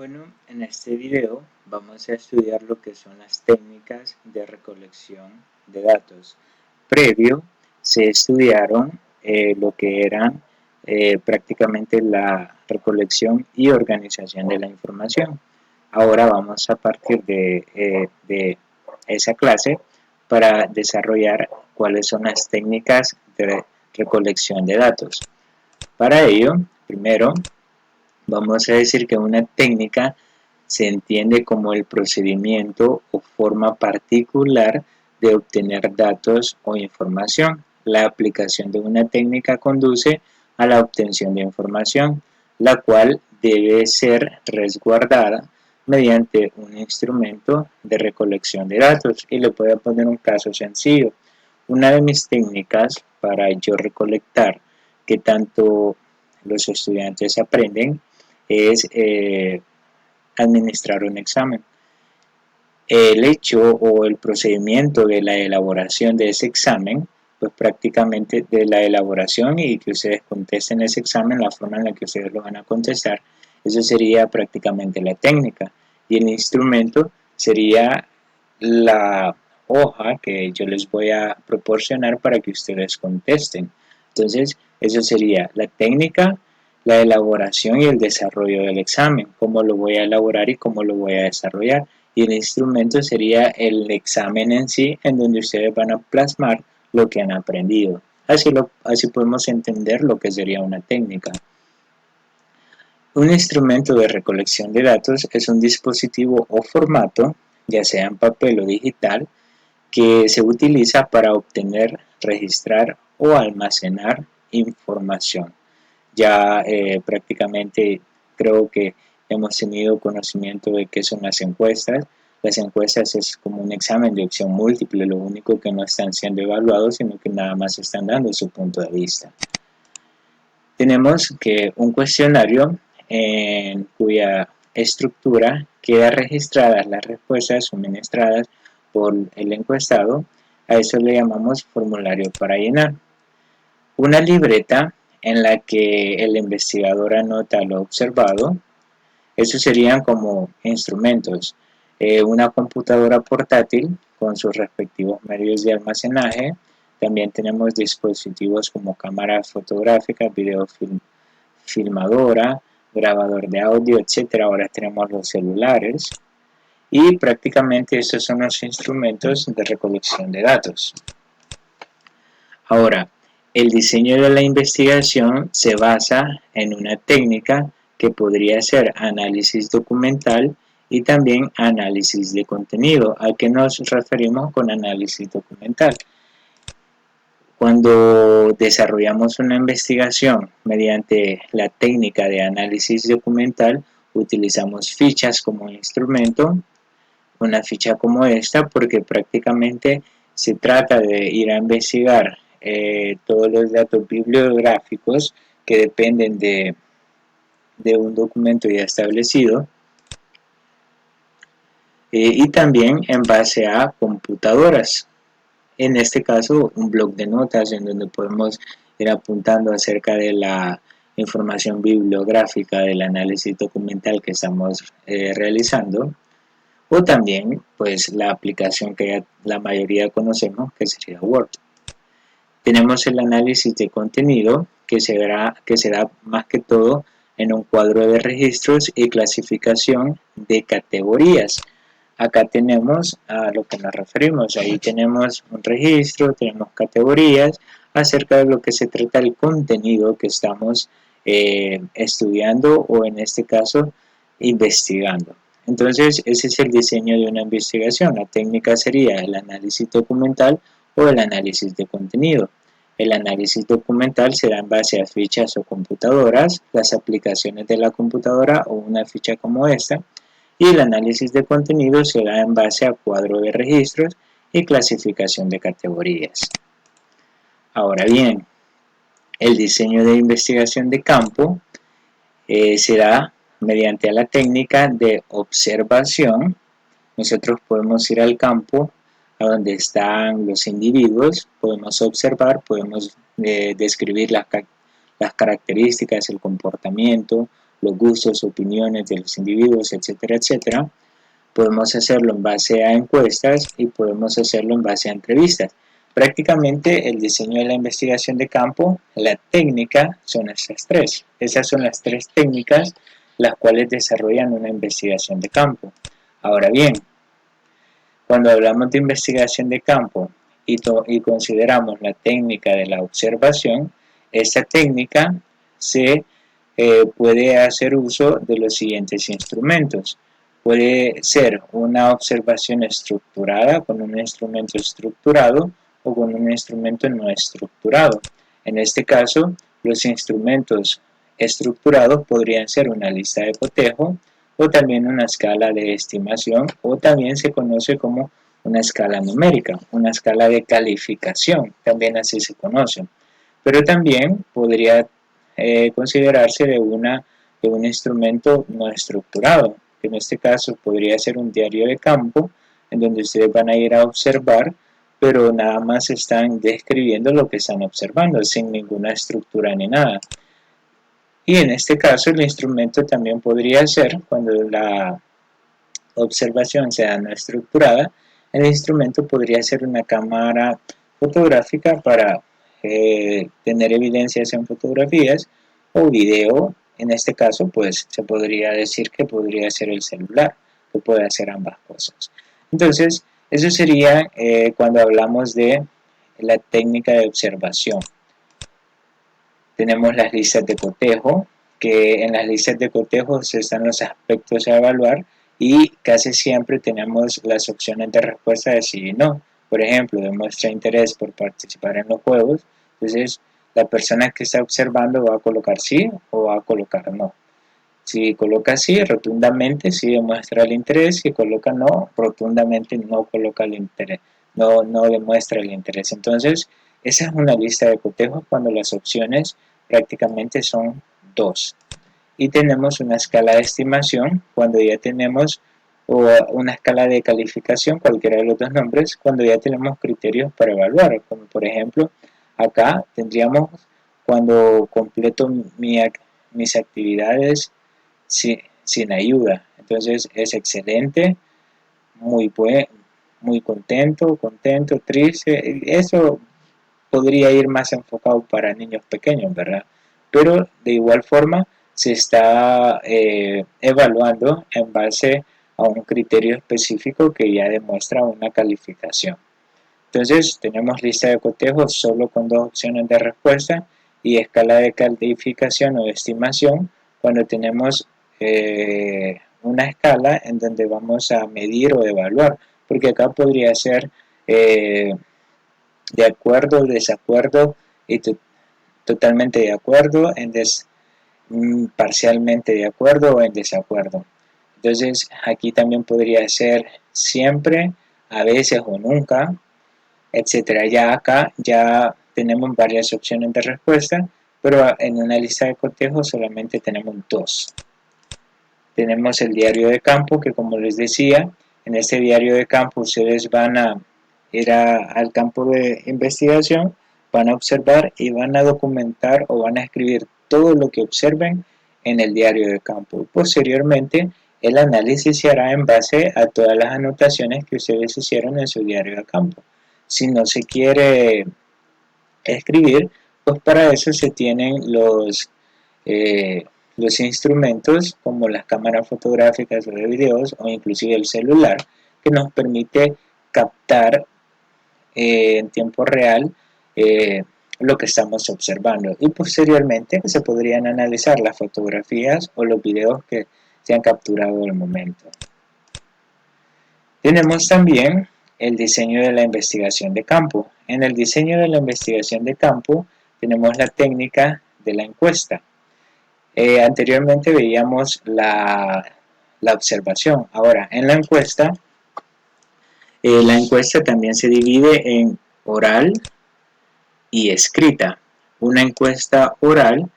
Bueno, en este video vamos a estudiar lo que son las técnicas de recolección de datos. Previo se estudiaron lo que eran prácticamente la recolección y organización de la información. Ahora vamos a partir de esa clase para desarrollar cuáles son las técnicas de recolección de datos. Para ello, primero vamos a decir que una técnica se entiende como el procedimiento o forma particular de obtener datos o información. La aplicación de una técnica conduce a la obtención de información, la cual debe ser resguardada mediante un instrumento de recolección de datos. Y le voy a poner un caso sencillo. Una de mis técnicas para yo recolectar que tanto los estudiantes aprenden es administrar un examen. El hecho o el procedimiento de la elaboración de ese examen, pues prácticamente de la elaboración y que ustedes contesten ese examen, la forma en la que ustedes lo van a contestar, eso sería prácticamente la técnica. Y el instrumento sería la hoja que yo les voy a proporcionar para que ustedes contesten. Entonces, eso sería la técnica, la elaboración y el desarrollo del examen, cómo lo voy a elaborar y cómo lo voy a desarrollar. Y el instrumento sería el examen en sí, en donde ustedes van a plasmar lo que han aprendido. Así podemos entender lo que sería una técnica. Un instrumento de recolección de datos es un dispositivo o formato, ya sea en papel o digital, que se utiliza para obtener, registrar o almacenar información. Ya prácticamente creo que hemos tenido conocimiento de qué son las encuestas. Las encuestas es como un examen de opción múltiple, lo único que no están siendo evaluados, sino que nada más están dando su punto de vista. Tenemos que un cuestionario en cuya estructura queda registradas las respuestas suministradas por el encuestado. A eso le llamamos formulario para llenar. Una libreta en la que el investigador anota lo observado. Esos serían como instrumentos. Una computadora portátil con sus respectivos medios de almacenaje. También tenemos dispositivos como cámara fotográfica, filmadora, grabador de audio, etc. Ahora tenemos los celulares. Y prácticamente estos son los instrumentos de recolección de datos. Ahora, el diseño de la investigación se basa en una técnica que podría ser análisis documental y también análisis de contenido. ¿A qué nos referimos con análisis documental? Cuando desarrollamos una investigación mediante la técnica de análisis documental, utilizamos fichas como instrumento, una ficha como esta, porque prácticamente se trata de ir a investigar todos los datos bibliográficos que dependen de un documento ya establecido, y también en base a computadoras. En este caso, un bloc de notas en donde podemos ir apuntando acerca de la información bibliográfica del análisis documental que estamos realizando, o también pues la aplicación que ya la mayoría conocemos, que sería Word. Tenemos el análisis de contenido que se da más que todo en un cuadro de registros y clasificación de categorías. Acá tenemos a lo que nos referimos, ahí tenemos un registro, tenemos categorías acerca de lo que se trata el contenido que estamos estudiando o en este caso investigando. Entonces ese es el diseño de una investigación. La técnica sería el análisis documental o el análisis de contenido. El análisis documental se da en base a fichas o computadoras, las aplicaciones de la computadora o una ficha como esta, y el análisis de contenido se da en base a cuadro de registros y clasificación de categorías. Ahora bien, el diseño de investigación de campo se da mediante la técnica de observación. Nosotros podemos ir al campo a donde están los individuos, podemos observar, podemos describir las características, el comportamiento los gustos, opiniones de los individuos, etcétera, etcétera. Podemos hacerlo en base a encuestas y podemos hacerlo en base a entrevistas. Prácticamente el diseño de la investigación de campo, la técnica, son estas tres. Esas son las tres técnicas las cuales desarrollan una investigación de campo. Ahora bien, cuando hablamos de investigación de campo y consideramos la técnica de la observación, esta técnica se puede hacer uso de los siguientes instrumentos. Puede ser una observación estructurada con un instrumento estructurado o con un instrumento no estructurado. En este caso, los instrumentos estructurados podrían ser una lista de cotejo o también una escala de estimación, o también se conoce como una escala numérica, una escala de calificación, también así se conoce. Pero también podría considerarse de un instrumento no estructurado, que en este caso podría ser un diario de campo, en donde ustedes van a ir a observar, pero nada más están describiendo lo que están observando, sin ninguna estructura ni nada. Y en este caso el instrumento también podría ser, cuando la observación sea no estructurada, el instrumento podría ser una cámara fotográfica para tener evidencias en fotografías, o video. En este caso pues se podría decir que podría ser el celular, que puede hacer ambas cosas. Entonces eso sería cuando hablamos de la técnica de observación. Tenemos las listas de cotejo, que en las listas de cotejo están los aspectos a evaluar, y casi siempre tenemos las opciones de respuesta de sí y no. Por ejemplo, demuestra interés por participar en los juegos, entonces la persona que está observando va a colocar sí o va a colocar no. Si coloca sí, rotundamente sí demuestra el interés; si coloca no, rotundamente no coloca el interés, no demuestra el interés. Entonces, esa es una lista de cotejos cuando las opciones prácticamente son dos. Y tenemos una escala de estimación cuando ya tenemos, o una escala de calificación, cualquiera de los dos nombres, cuando ya tenemos criterios para evaluar, como por ejemplo acá tendríamos cuando completo mis actividades sin ayuda. Entonces es excelente, muy contento, triste. Eso podría ir más enfocado para niños pequeños, ¿verdad? Pero de igual forma se está evaluando en base a un criterio específico que ya demuestra una calificación. Entonces tenemos lista de cotejos solo con dos opciones de respuesta, y escala de calificación o de estimación cuando tenemos una escala en donde vamos a medir o evaluar, porque acá podría ser de acuerdo, desacuerdo y totalmente de acuerdo, parcialmente de acuerdo o en desacuerdo. Entonces aquí también podría ser siempre, a veces o nunca, etcétera. Ya acá ya tenemos varias opciones de respuesta, pero en una lista de cotejo solamente tenemos dos. Tenemos el diario de campo, que como les decía, en este diario de campo ustedes van a ir al campo de investigación, van a observar y van a documentar o van a escribir todo lo que observen en el diario de campo. Posteriormente, el análisis se hará en base a todas las anotaciones que ustedes hicieron en su diario de campo. Si no se quiere escribir, pues para eso se tienen los instrumentos como las cámaras fotográficas o de videos, o inclusive el celular, que nos permite captar en tiempo real lo que estamos observando, y posteriormente se podrían analizar las fotografías o los videos que se han capturado al momento. Tenemos también el diseño de la investigación de campo. En el diseño de la investigación de campo tenemos la técnica de la encuesta. Anteriormente veíamos la observación. Ahora, en la encuesta también se divide en oral y escrita. Una encuesta oral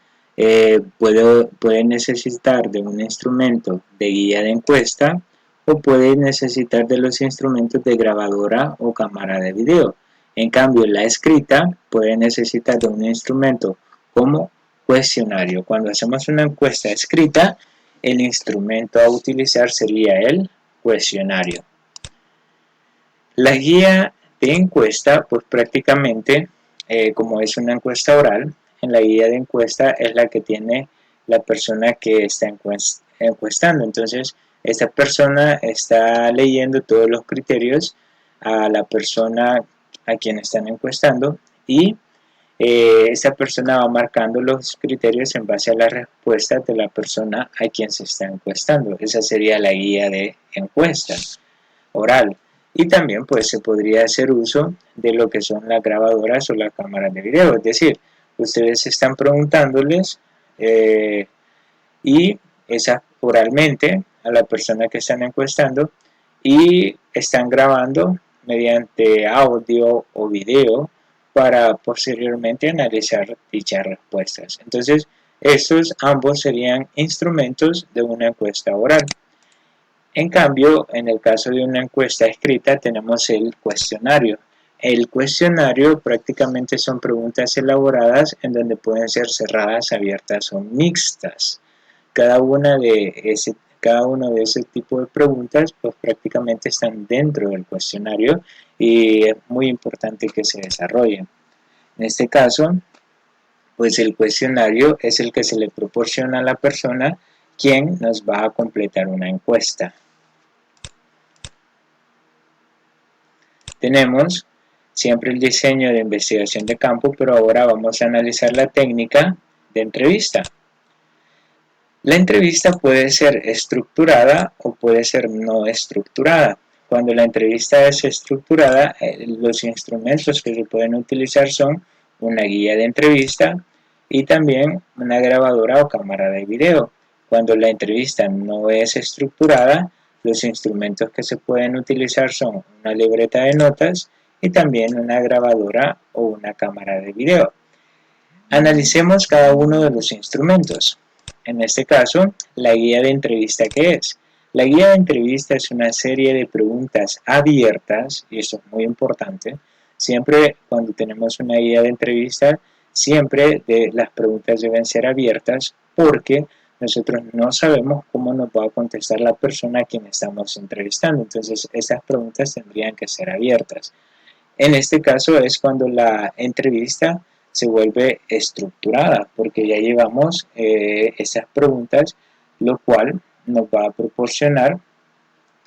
puede necesitar de un instrumento de guía de encuesta, o puede necesitar de los instrumentos de grabadora o cámara de video. En cambio, la escrita puede necesitar de un instrumento como cuestionario. Cuando hacemos una encuesta escrita, el instrumento a utilizar sería el cuestionario. La guía de encuesta, pues prácticamente, como es una encuesta oral, en la guía de encuesta es la que tiene la persona que está encuestando. Entonces, esta persona está leyendo todos los criterios a la persona a quien están encuestando y esa persona va marcando los criterios en base a las respuestas de la persona a quien se está encuestando. Esa sería la guía de encuesta oral. Y también pues se podría hacer uso de lo que son las grabadoras o las cámaras de video. Es decir, ustedes están preguntándoles y esa oralmente a la persona que están encuestando y están grabando mediante audio o video para posteriormente analizar dichas respuestas. Entonces, estos ambos serían instrumentos de una encuesta oral. En cambio, en el caso de una encuesta escrita tenemos el cuestionario. El cuestionario prácticamente son preguntas elaboradas en donde pueden ser cerradas, abiertas o mixtas. Cada uno de ese tipo de preguntas pues prácticamente están dentro del cuestionario y es muy importante que se desarrollen. En este caso, pues el cuestionario es el que se le proporciona a la persona quien nos va a completar una encuesta. Tenemos siempre el diseño de investigación de campo, pero ahora vamos a analizar la técnica de entrevista. La entrevista puede ser estructurada o puede ser no estructurada. Cuando la entrevista es estructurada, los instrumentos que se pueden utilizar son una guía de entrevista y también una grabadora o cámara de video. Cuando la entrevista no es estructurada, los instrumentos que se pueden utilizar son una libreta de notas y también una grabadora o una cámara de video. Analicemos cada uno de los instrumentos. En este caso, la guía de entrevista, ¿qué es? La guía de entrevista es una serie de preguntas abiertas, y esto es muy importante. Siempre cuando tenemos una guía de entrevista, siempre las preguntas deben ser abiertas porque nosotros no sabemos cómo nos va a contestar la persona a quien estamos entrevistando. Entonces, esas preguntas tendrían que ser abiertas. En este caso es cuando la entrevista se vuelve estructurada, porque ya llevamos esas preguntas, lo cual nos va a proporcionar,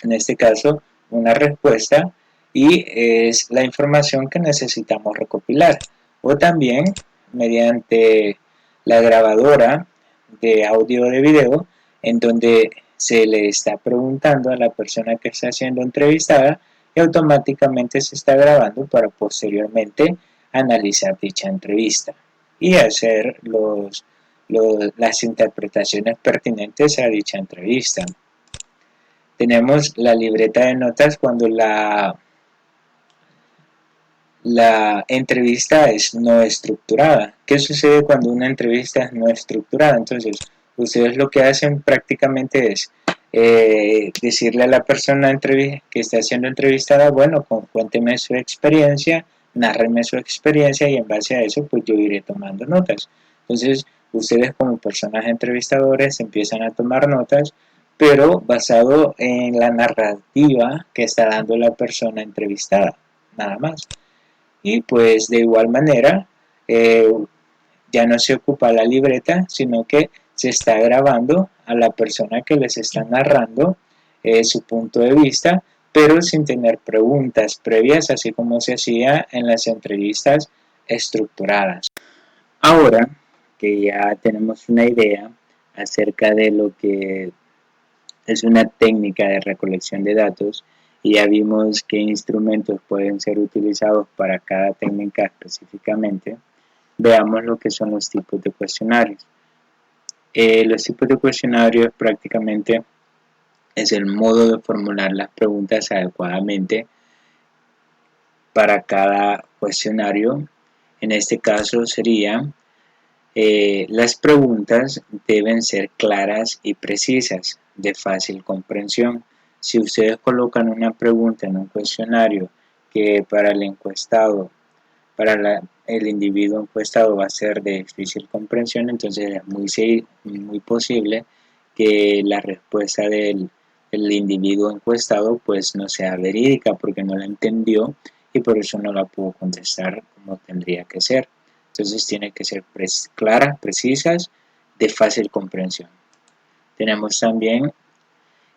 en este caso, una respuesta y es la información que necesitamos recopilar. O también, mediante la grabadora de audio o de video, en donde se le está preguntando a la persona que está siendo entrevistada y automáticamente se está grabando para posteriormente analizar dicha entrevista y hacer las interpretaciones pertinentes a dicha entrevista. Tenemos la libreta de notas cuando la entrevista es no estructurada. ¿Qué sucede cuando una entrevista es no estructurada? Entonces, ustedes lo que hacen prácticamente es decirle a la persona que está siendo entrevistada, bueno, cuénteme su experiencia, nárreme su experiencia y en base a eso, pues yo iré tomando notas. Entonces, ustedes como personas entrevistadores empiezan a tomar notas, pero basado en la narrativa que está dando la persona entrevistada, nada más. Y pues de igual manera ya no se ocupa la libreta, sino que se está grabando a la persona que les está narrando su punto de vista, pero sin tener preguntas previas, así como se hacía en las entrevistas estructuradas. Ahora que ya tenemos una idea acerca de lo que es una técnica de recolección de datos y ya vimos qué instrumentos pueden ser utilizados para cada técnica específicamente, veamos lo que son los tipos de cuestionarios. Los tipos de cuestionarios prácticamente es el modo de formular las preguntas adecuadamente para cada cuestionario. En este caso sería las preguntas deben ser claras y precisas, de fácil comprensión. Si ustedes colocan una pregunta en un cuestionario que para el encuestado, el individuo encuestado va a ser de difícil comprensión, entonces es muy posible que la respuesta del individuo encuestado pues no sea verídica porque no la entendió y por eso no la pudo contestar como tendría que ser. Entonces tiene que ser claras, precisas, de fácil comprensión. Tenemos también,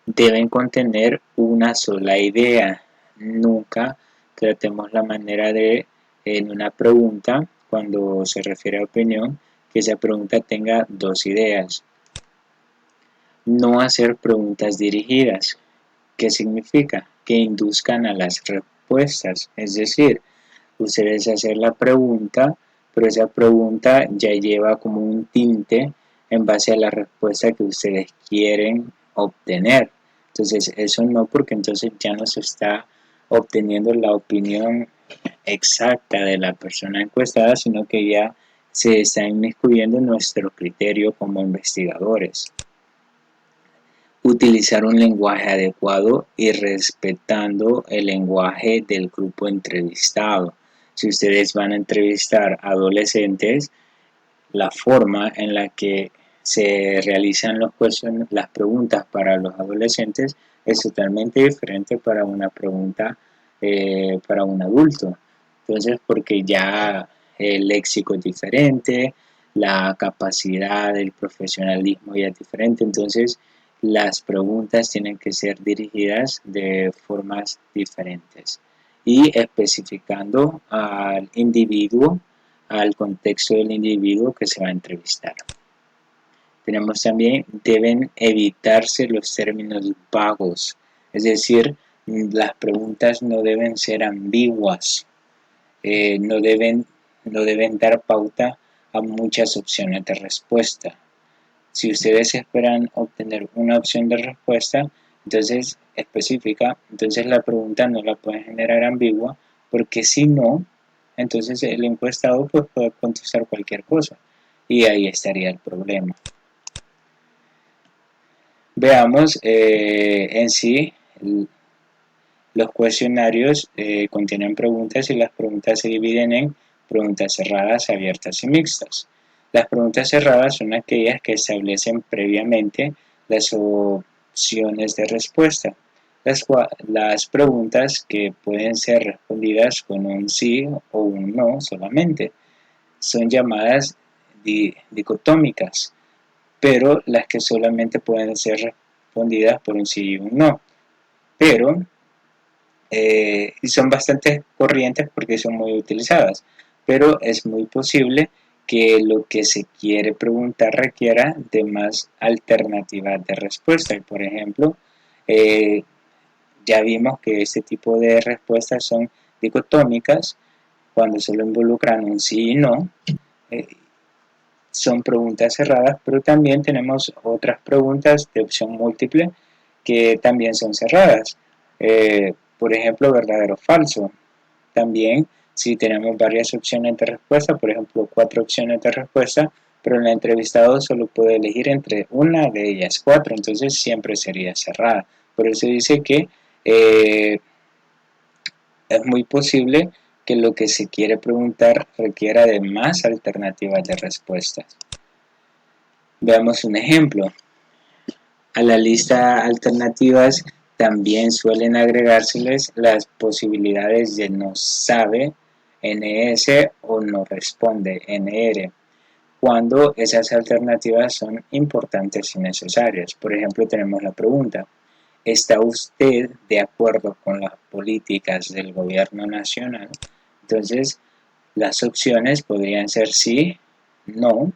deben contener una sola idea. Nunca tratemos la manera de, en una pregunta, cuando se refiere a opinión, que esa pregunta tenga dos ideas. No hacer preguntas dirigidas. ¿Qué significa? Que induzcan a las respuestas. Es decir, ustedes hacer la pregunta, pero esa pregunta ya lleva como un tinte en base a la respuesta que ustedes quieren obtener. Entonces, eso no, porque entonces ya no se está obteniendo la opinión exacta de la persona encuestada, sino que ya se está inmiscuyendo nuestro criterio como investigadores. Utilizar un lenguaje adecuado y respetando el lenguaje del grupo entrevistado. Si ustedes van a entrevistar a adolescentes, la forma en la que se realizan las preguntas para los adolescentes es totalmente diferente para una pregunta para un adulto. Entonces, porque ya el léxico es diferente, la capacidad, el profesionalismo ya es diferente, entonces las preguntas tienen que ser dirigidas de formas diferentes y especificando al individuo, al contexto del individuo que se va a entrevistar. Tenemos también, deben evitarse los términos vagos, es decir, las preguntas no deben ser ambiguas, no deben dar pauta a muchas opciones de respuesta. Si ustedes esperan obtener una opción de respuesta, entonces específica, entonces la pregunta no la pueden generar ambigua, porque si no, entonces el encuestado pues, puede contestar cualquier cosa y ahí estaría el problema. Veamos en sí, los cuestionarios contienen preguntas y las preguntas se dividen en preguntas cerradas, abiertas y mixtas. Las preguntas cerradas son aquellas que establecen previamente las opciones de respuesta. Las preguntas que pueden ser respondidas con un sí o un no solamente son llamadas dicotómicas, pero las que solamente pueden ser respondidas por un sí y un no. Pero y son bastante corrientes porque son muy utilizadas, pero es muy posible que lo que se quiere preguntar requiera de más alternativas de respuesta. Y por ejemplo, eh, ya vimos que este tipo de respuestas son dicotómicas cuando solo involucran un sí y no. Eh, son preguntas cerradas, pero también tenemos otras preguntas de opción múltiple que también son cerradas. Por ejemplo, verdadero o falso. También, si tenemos varias opciones de respuesta, por ejemplo, 4 opciones de respuesta, pero el entrevistado solo puede elegir entre una de ellas, 4, entonces siempre sería cerrada. Por eso dice que es muy posible que lo que se quiere preguntar requiera de más alternativas de respuestas. Veamos un ejemplo. A la lista alternativas también suelen agregárseles las posibilidades de no sabe, NS o no responde, NR, cuando esas alternativas son importantes y necesarias. Por ejemplo, tenemos la pregunta, ¿está usted de acuerdo con las políticas del gobierno nacional? Entonces, las opciones podrían ser sí, no,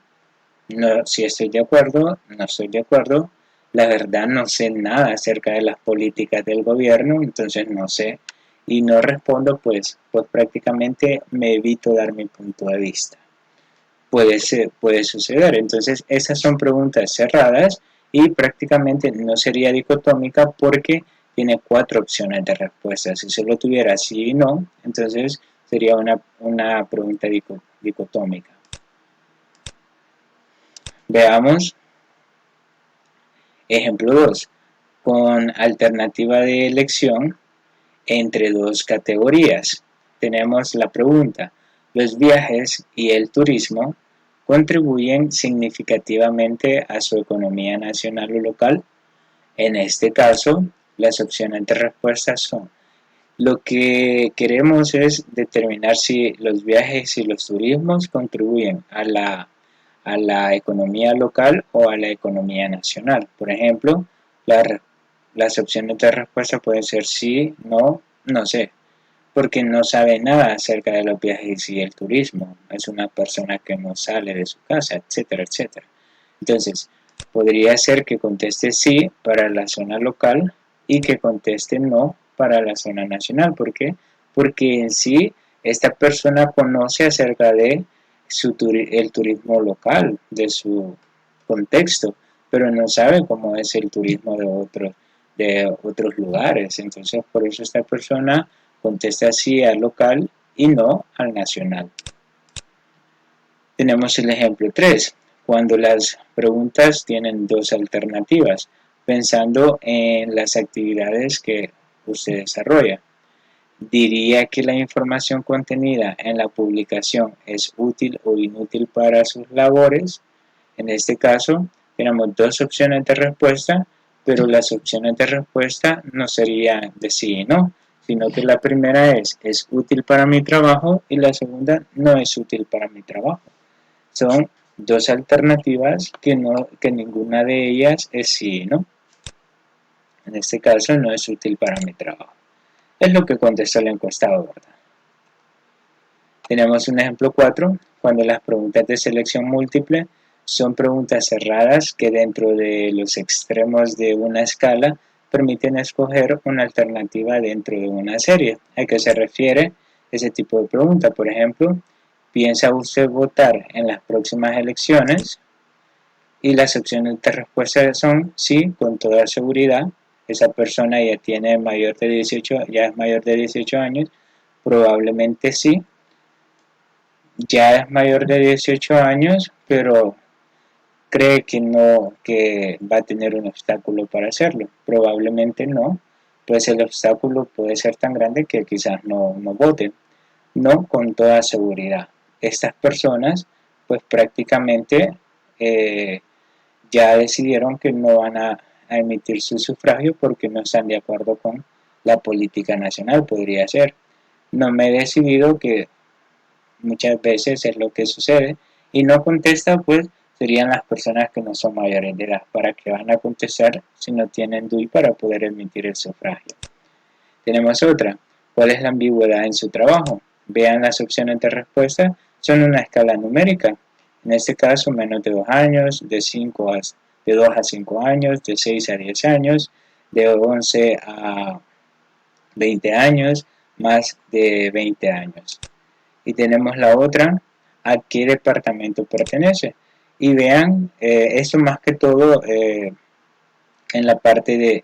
si estoy de acuerdo, no estoy de acuerdo. La verdad no sé nada acerca de las políticas del gobierno, entonces no sé y no respondo, pues prácticamente me evito dar mi punto de vista. Puede suceder, entonces esas son preguntas cerradas y prácticamente no sería dicotómica porque tiene 4 opciones de respuesta. Si solo tuviera sí y no, entonces sería una pregunta dicotómica. Veamos ejemplo 2. Con alternativa de elección entre dos categorías. Tenemos la pregunta, Los viajes y el turismo contribuyen significativamente a su economía nacional o local. En este caso, las opciones de respuesta son: lo que queremos es determinar si los viajes y los turismos contribuyen a la economía local o a la economía nacional. Por ejemplo, la, las opciones de respuesta pueden ser sí, no, no sé, porque no sabe nada acerca de los viajes y el turismo. Es una persona que no sale de su casa, etcétera, etcétera. Entonces, podría ser que conteste sí para la zona local y que conteste no para la zona nacional. ¿Por qué? Porque en sí esta persona conoce acerca de el turismo local, de su contexto, pero no sabe cómo es el turismo de otros lugares. Entonces, por eso esta persona contesta sí al local y no al nacional. Tenemos el ejemplo 3, cuando las preguntas tienen dos alternativas, pensando en las actividades que usted desarrolla. ¿Diría que la información contenida en la publicación es útil o inútil para sus labores? En este caso, tenemos dos opciones de respuesta, pero las opciones de respuesta no serían de sí y no, sino que la primera es útil para mi trabajo y la segunda no es útil para mi trabajo. Son dos alternativas que ninguna de ellas es sí y no. En este caso no es útil para mi trabajo. Es lo que contestó el encuestado, ¿verdad? Tenemos un ejemplo 4, cuando las preguntas de selección múltiple son preguntas cerradas que dentro de los extremos de una escala permiten escoger una alternativa dentro de una serie. ¿A qué se refiere ese tipo de pregunta? Por ejemplo, ¿piensa usted votar en las próximas elecciones? Y las opciones de respuesta son sí, con toda seguridad. Esa persona ya tiene mayor de 18, ya es mayor de 18 años, probablemente sí. Ya es mayor de 18 años, pero cree que no, que va a tener un obstáculo para hacerlo. Probablemente no, pues el obstáculo puede ser tan grande que quizás no voten. No con toda seguridad. Estas personas, pues prácticamente ya decidieron que no van a emitir su sufragio porque no están de acuerdo con la política nacional, podría ser. No me he decidido, que muchas veces es lo que sucede, y no contesta, pues serían las personas que no son mayores de edad. ¿Para qué van a contestar si no tienen DUI para poder emitir el sufragio? Tenemos otra. ¿Cuál es la ambigüedad en su trabajo? Vean las opciones de respuesta, son una escala numérica. En este caso, menos de 2 años, de 2 a 5 años, de 6 a 10 años, de 11 a 20 años, más de 20 años. Y tenemos la otra: ¿a qué departamento pertenece? Y vean, esto más que todo en la parte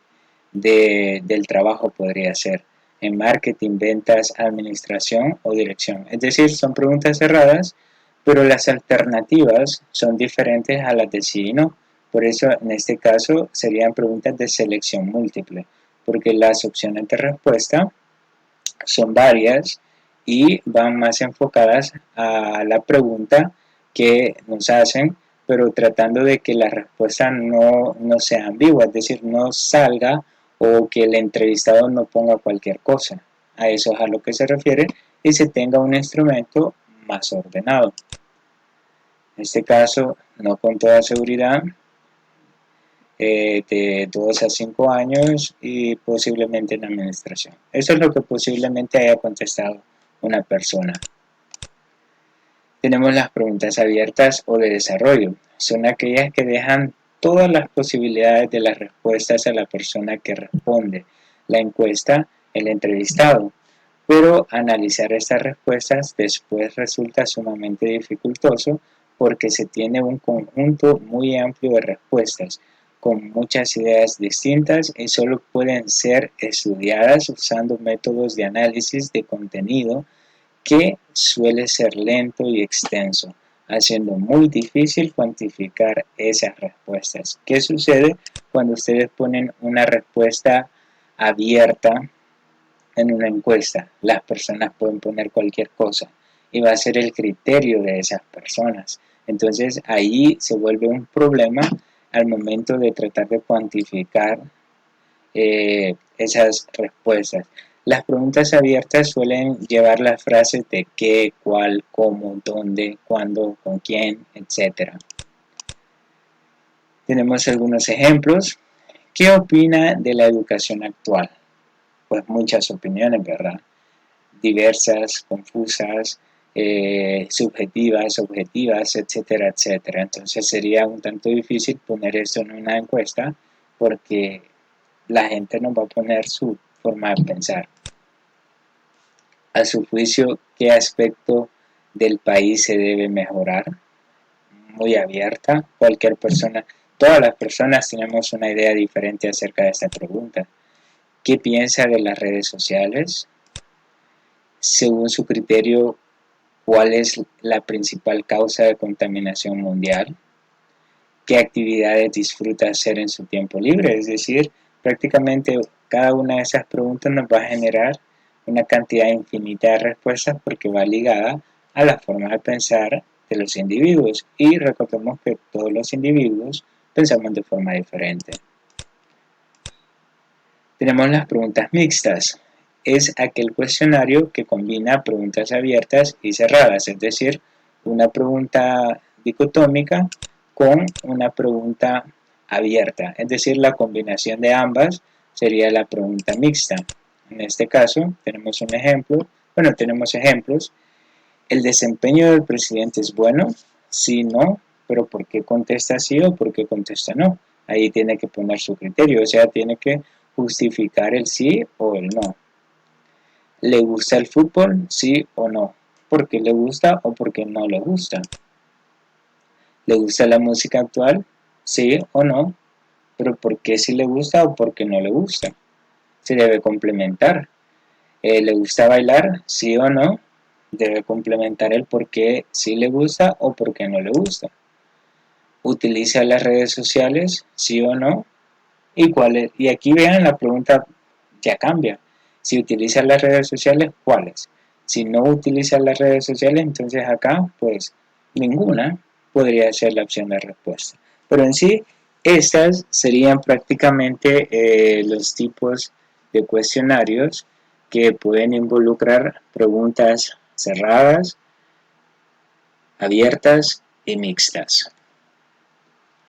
del trabajo podría ser, en marketing, ventas, administración o dirección. Es decir, son preguntas cerradas, pero las alternativas son diferentes a las de sí y no. Por eso, en este caso, serían preguntas de selección múltiple, porque las opciones de respuesta son varias y van más enfocadas a la pregunta que nos hacen, pero tratando de que la respuesta no sea ambigua, es decir, no salga o que el entrevistado no ponga cualquier cosa. A eso es a lo que se refiere, y se tenga un instrumento más ordenado. En este caso, no con toda seguridad, de 2 a 5 años y posiblemente en administración. Eso es lo que posiblemente haya contestado una persona. Tenemos las preguntas abiertas o de desarrollo. Son aquellas que dejan todas las posibilidades de las respuestas a la persona que responde la encuesta, el entrevistado. Pero analizar estas respuestas después resulta sumamente dificultoso porque se tiene un conjunto muy amplio de respuestas con muchas ideas distintas y solo pueden ser estudiadas usando métodos de análisis de contenido que suele ser lento y extenso, haciendo muy difícil cuantificar esas respuestas. ¿Qué sucede cuando ustedes ponen una respuesta abierta en una encuesta? Las personas pueden poner cualquier cosa y va a ser el criterio de esas personas. Entonces ahí se vuelve un problema al momento de tratar de cuantificar esas respuestas. Las preguntas abiertas suelen llevar las frases de qué, cuál, cómo, dónde, cuándo, con quién, etc. Tenemos algunos ejemplos. ¿Qué opina de la educación actual? Pues muchas opiniones, ¿verdad? Diversas, confusas, subjetivas, objetivas, etcétera, etcétera. Entonces sería un tanto difícil poner esto en una encuesta porque la gente nos va a poner su forma de pensar. A su juicio, ¿qué aspecto del país se debe mejorar? Muy abierta, cualquier persona, todas las personas tenemos una idea diferente acerca de esta pregunta. ¿Qué piensa de las redes sociales? Según su criterio, ¿cuál es la principal causa de contaminación mundial? ¿Qué actividades disfruta hacer en su tiempo libre? Es decir, prácticamente cada una de esas preguntas nos va a generar una cantidad infinita de respuestas porque va ligada a la forma de pensar de los individuos. Y recordemos que todos los individuos pensamos de forma diferente. Tenemos las preguntas mixtas. Es aquel cuestionario que combina preguntas abiertas y cerradas, es decir, una pregunta dicotómica con una pregunta abierta, es decir, la combinación de ambas sería la pregunta mixta. En este caso, tenemos un ejemplo, tenemos ejemplos. ¿El desempeño del presidente es bueno? Sí, no, pero ¿por qué contesta sí o por qué contesta no? Ahí tiene que poner su criterio, o sea, tiene que justificar el sí o el no. ¿Le gusta el fútbol? Sí o no. ¿Por qué le gusta o por qué no le gusta? ¿Le gusta la música actual? Sí o no. Pero ¿por qué sí le gusta o por qué no le gusta? Se debe complementar. ¿Le gusta bailar? Sí o no. Debe complementar el por qué sí le gusta o por qué no le gusta. ¿Utiliza las redes sociales? Sí o no. Y aquí vean, la pregunta ya cambia. Si utiliza las redes sociales, ¿cuáles? Si no utiliza las redes sociales, entonces acá, pues ninguna podría ser la opción de respuesta. Pero en sí, estas serían prácticamente los tipos de cuestionarios que pueden involucrar preguntas cerradas, abiertas y mixtas.